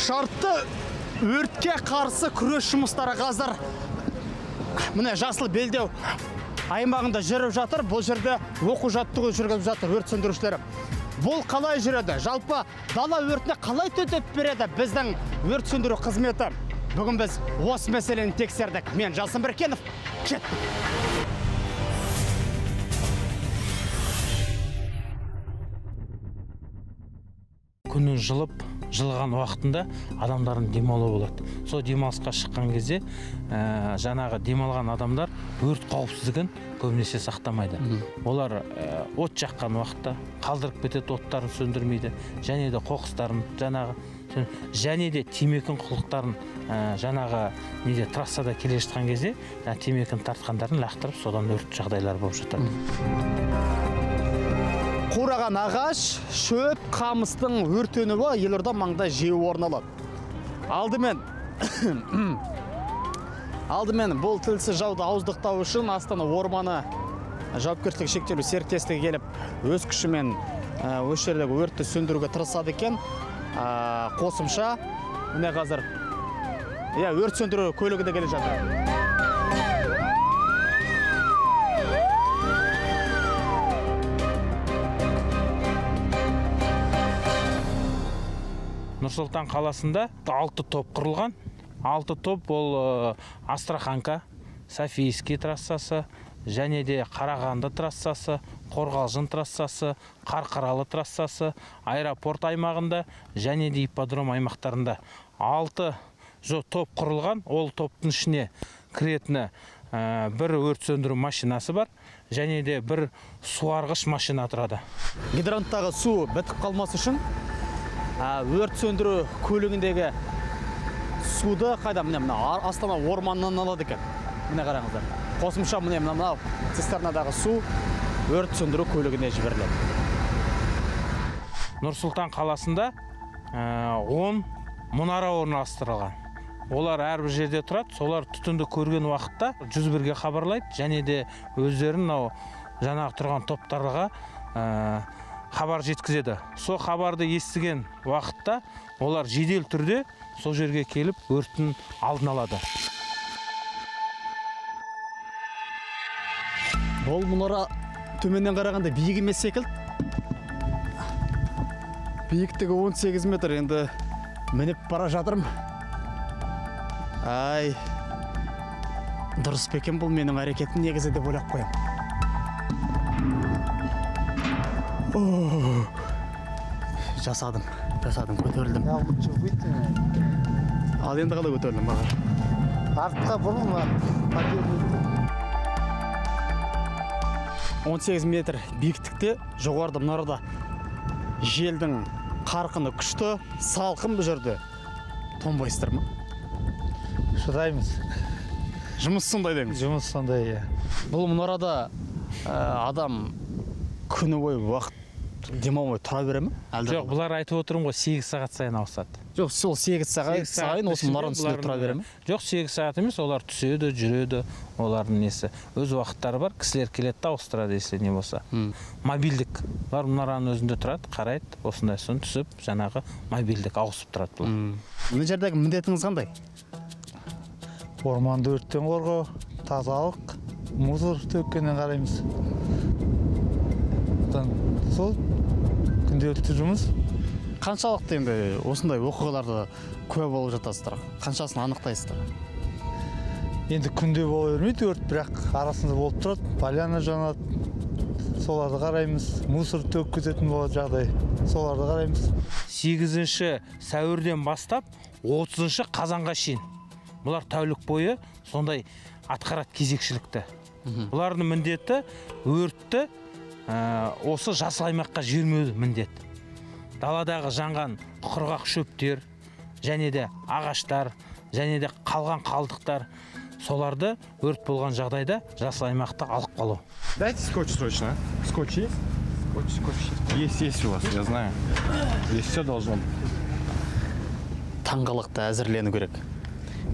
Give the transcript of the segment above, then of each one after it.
Шартты өртке қарсы күрес жұмыстары қазір міне Жасыл Белдеу аймағында жүріп жатыр. Бұл жерде оқу жаттығу жүргізіп жатыр өрт сөндірушілер. Бұл қалай жүреді? Жалпы дала өртіне қалай төтеп береді біздің өрт сөндіру қызметі? Бүгін біз осы мәселені тексердік. Мен Жасын Біркенов, кеттік. Күннің жылыған уақытында адамдардың демалуы болады. Сол демалысқа шыққан кезде жаңағы демалған адамдар өрт қауіпсіздігін көбінесе сақтамайды. Олар от жаққан уақытта қалдырып кетеді, оттарын сөндірмейді, және де қоқыстарын және де темекінің құлықтарын жаңағы трассада келе жатқан кезде темекінің тартқандарын лақтырып, содан өрт жағдайлар болып жатады. Қураған ағаш, шөп, қамыстың өртенуі елорда маңында жиі орын алады. Алдымен бұл тілсіз жауды ауыздықтау үшін Астана орманы жауапкершілігі шектеулі серіктестігі келіп, өз күшімен осы жердегі өртті сөндіруге тырысады екен. Қосымша міне қазір өрт сөндіру көлігі де келе жатыр. Нұр-Сұлтан қаласында 6 топ құрылған. 6 топ ол Астраханка, Софийский трассасы, және де Қарағанды трассасы, Қорғалжын трассасы, Қарқаралы трассасы, аэропорт аймағында, және де ипподром аймақтарында 6 топ құрылған. Ол топтың ішіне кіретіні бір өрт сөндіру машинасы бар, және де бір суарғыш машина тұрады. Гидранттағы су бітіп қалмас үшін өрт сөндіру көлігіндегі суды қайда? Міне Астана орманынан алады екен. Міне қараңыздар. Қосымша міне цистернадағы су өрт сөндіру көлігіне жіберіледі. Нұр-Сұлтан қаласында 10 мұнара орналастырылған. Олар әрбір жерде тұрады. Солар түтінді көрген уақытта 101-ге хабарлайды, және де өздерін жаңағы тұрған топтарға хабар жеткізеді. Сол хабарды естіген уақытта олар жедел түрде сол жерге келіп өрттің алдын алады. Бұл мұнара төменнен қарағанда биік емес секілді. Биіктігі 18 метр, енді мініп бара жатырмын. Ай, дұрыс пе екен бұл менің әрекетім негізі деп ойлап қоям. Жасадым, көтерілдім. Ал енді қалай көтерілдім баға? Артқа бұрылма. 18 метр биіктікте, жоғарыда мұнарада желдің қарқыны күшті, салқын бұл жерде. Тонбайсыздар ма? Шыдаймыз. Жұмыс сондай дейміз? Жұмыс сондай, иә. Бұл мұнарада адам күні бойы уақыт демалмай тұра бере ме? Жоқ, бұлар айтып отырмын ғой, 8 сағат сайын ауысады. Жоқ, сол 8 сағат сайын осы мұнараның үстінде тұра бере ме? Жоқ, 8 сағат емес, олар түседі, жүреді, олардың несі. Өз уақыттары бар, кісілер келеді, ауыстырады, если не болса. Мобильдік. Олар мұнараның өзінде тұрады, қарайды, осындай соң түсіп, жаңағы мобильдік ауысып тұрады бұл. Мына жердегі міндетіңіз қандай? Орманды өрттен қорғау, тазалық, мусор төккеннен қараймыз. Сол күнделікті жұмыс. Қаншалықты енді осындай оқиғаларды куә болып жатасыздар? Қаншасын анықтайсыздар? Енді күнде бола бермейді өрт, бірақ арасында болып тұрады. Поляна жанады. Соларды қараймыз. Мусор төккізетін болады жағдай. Соларды қараймыз. 8 сәуірден бастап 30 қазанға шейін. Бұлар тәулік бойы сондай атқарады кезекшілікті. Бұлардың міндеті өртті осы жасыл аймаққа жібермеу міндет. Даладағы жанған құрғақ шөптер, және де ағаштар, және де қалған қалдықтар, соларды өрт болған жағдайда жасыл аймақта алып қалу. Дайте скотч срочно. Скотч есть? Скотч. Есть у вас, я знаю. Здесь все должно быть. Таңғалықты әзірлену керек.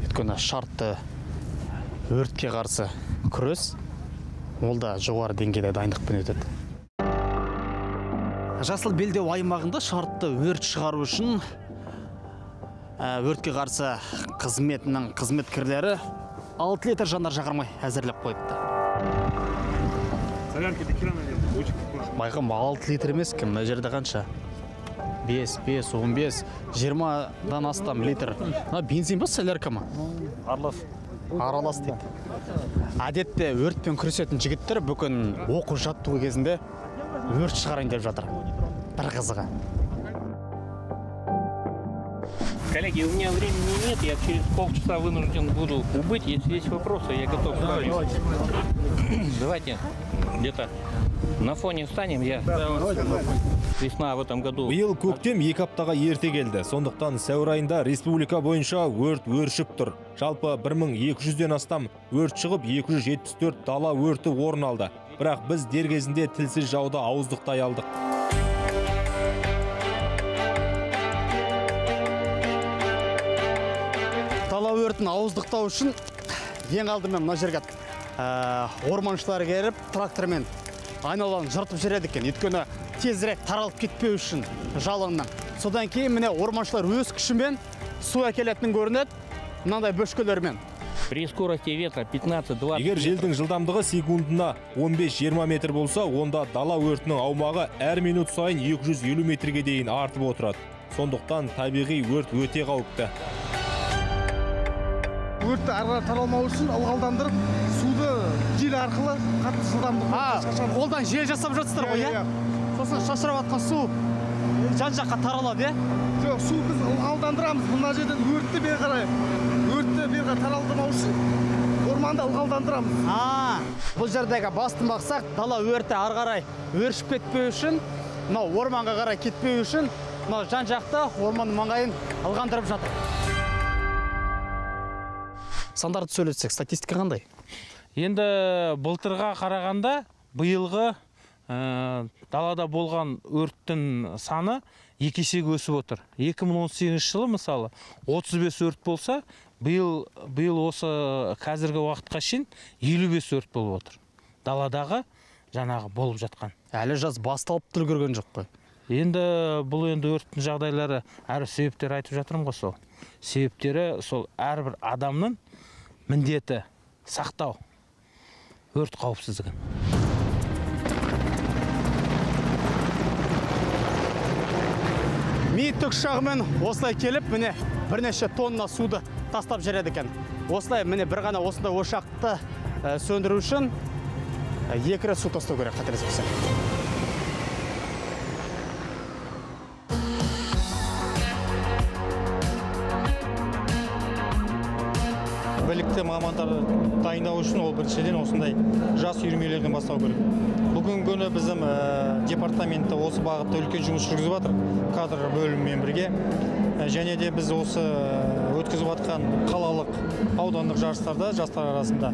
Өйткені шартты өртке қарсы күрес ол да жоғары деңгейде дайындықпен өтеді. Жасыл Белдеу аймағында шартты өрт шығару үшін өртке қарсы қызметінің қызметкерлері 6 литр жанар жағармай әзірлеп қойыпты. Байқам 6 литр емес кім, мына жерде қанша? 5, 15, 20-дан астам литр. Бензин ба, солярка ма? Аралас дейді. Әдетте өртпен күресетін жігіттер бүгін оқу жаттығу кезінде өрт шығарайын деп жатыр. Бір қызығы. Коллеги, у меня времени нет, я через полчаса вынужден буду убыть. Если есть вопросы, я готов с вами. Давайте где-то на фоне встанем. Весна в этом году. Биыл көктем 2 аптаға ерте келді. Сондықтан сәуір айында республика бойынша өрт өршіп тұр. Жалпы 1200-ден астам өрт шығып, 274 дала өрті орын алды. Бірақ біз дер кезінде тілсіз жауды ауыздықтай алдық. Дала өртін ауыздықтау үшін ең алдымен мына жерге орманшылар келіп трактормен айналаны жыртып жүреді екен. Өйткені тезірек таралып кетпеу үшін жалынның. Содан кейін міне орманшылар өз күшімен су әкелетінің көрінеді, мынандай бөшкелермен. При скорости ветра 15-20. Егер желдің жылдамдығы секундына 15-20 метр болса, онда дала өртінің аумағы әр минут сайын 250 метрге дейін артып отырады. Сондықтан табиғи өрт өте қауіпті. Өртті арға таралмау үшін ылғалдандырып, суды жел арқылы қатты жылдамдықпен Қолдан жел жасап жатсыздар ғой, иә? Сосын шашырап атқан су жан-жаққа таралады, иә? Жоқ, су біз ылғалдандырамыз. Мына жерден өртті бері қарай таралдырмау үшін орманды ылғалдандырамыз. Бұл жердегі басты мақсат дала өрті ары қарай өршіп кетпеу үшін, мынау орманға қарай кетпеу үшін, мынау жан-жақта орманның маңайын ылғандырып жатыр. Сандарды сөйлетсек, статистика қандай? Енді былтырға қарағанда биылғы далада болған өрттің саны 2 есеге өсіп отыр. 2018 жылы мысалы 35 өрт болса, биыл осы қазіргі уақытқа шейін 55 өрт болып отыр. Даладағы жаңағы болып жатқан. Әлі жаз басталып үлгерген жоқ қой. Енді бұл өрттің жағдайлары әр себептер айтып жатырмын ғой сол. Себептері сол әрбір адамның міндеті сақтау өрт қауіпсіздігін. Ми тікұшағымен осылай келіп, міне бірнеше тонна суды тастап жүреді екен. Осылай міне бір ғана осындай ошақты сөндіру үшін 2 рет су тастау керек, қателеспесем. Білікті мамандар дайындау үшін ол біріншіден осындай жас үйірмелерден бастау керек. Бүгінгі күні біздің департаментті осы бағытта үлкен жұмыс жүргізіп жатыр, кадр бөлімімен бірге. Және де біз осы өткізіп жатқан қалалық аудандық жарыстарда жастар арасында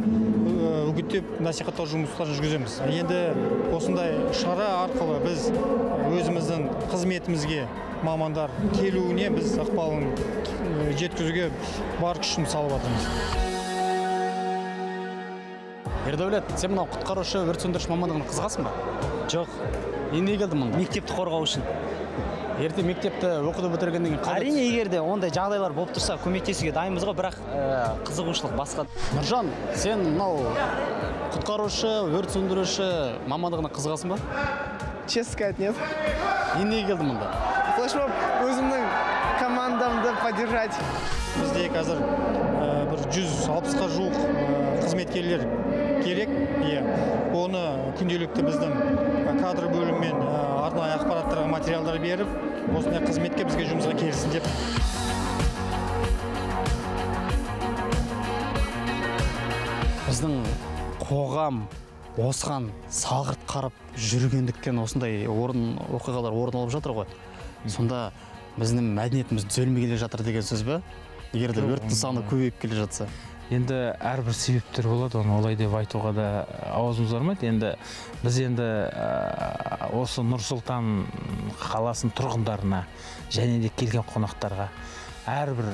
үгіттеп насихаттау жұмыстарын жүргіземіз. Енді осындай шара арқылы біз өзіміздің қызметімізге мамандар келуіне біз ықпалын жеткізуге бар күшін салып жатырмыз. Ердәулет, сен мынау құтқарушы, өрт сөндіруші мамандығына қызығасың ба? Жоқ. Енді келдің мұнда? Мектепті қорғау үшін. Ерте мектепті оқуды бітіргеннен кейін қалай? Әрине, егер де ондай жағдайлар болып тұрса, көмектесуге дайынбыз ғой, бірақ қызығушылық басқа. Нұржан, сен мынау құтқарушы, өрт сөндіруші мамандығына қызығасың ба? Честно сказать, нет. Енді келдің мұнда? Флешмоб өзімнің командамды поддержать. Бізде қазір бір 160-қа жуық қызметкерлер керек. Оны күнделікті біздің кадр бөліммен арнайы ақпараттарға материалдар беріп, осындай қызметке бізге жұмысқа келсін деп. Біздің қоғам осыған салғырт қарап жүргендіктен осындай оқиғалар орын алып жатыр ғой. Сонда біздің мәдениетіміз түзелмей келе жатыр деген сөз бе? Егер де өрттің саны көбейіп келе жатса. Енді әрбір себептер болады, оны олай деп айтуға да аузымыз бармайды. Енді біз осы Нұр-Сұлтан қаласының тұрғындарына және де келген қонақтарға әрбір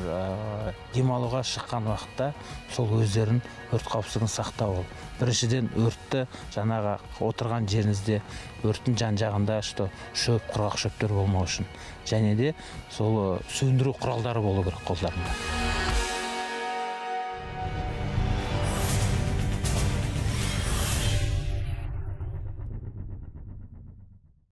демалуға шыққан уақытта сол өздерін өрт қауіпсіздігін сақтау ол. Біріншіден өртті жаңағы отырған жеріңізде өрттің жан-жағында шөп, құрғақ шөптер болмау үшін. Және де сол сөндіру құралдары болу керек қолдарында.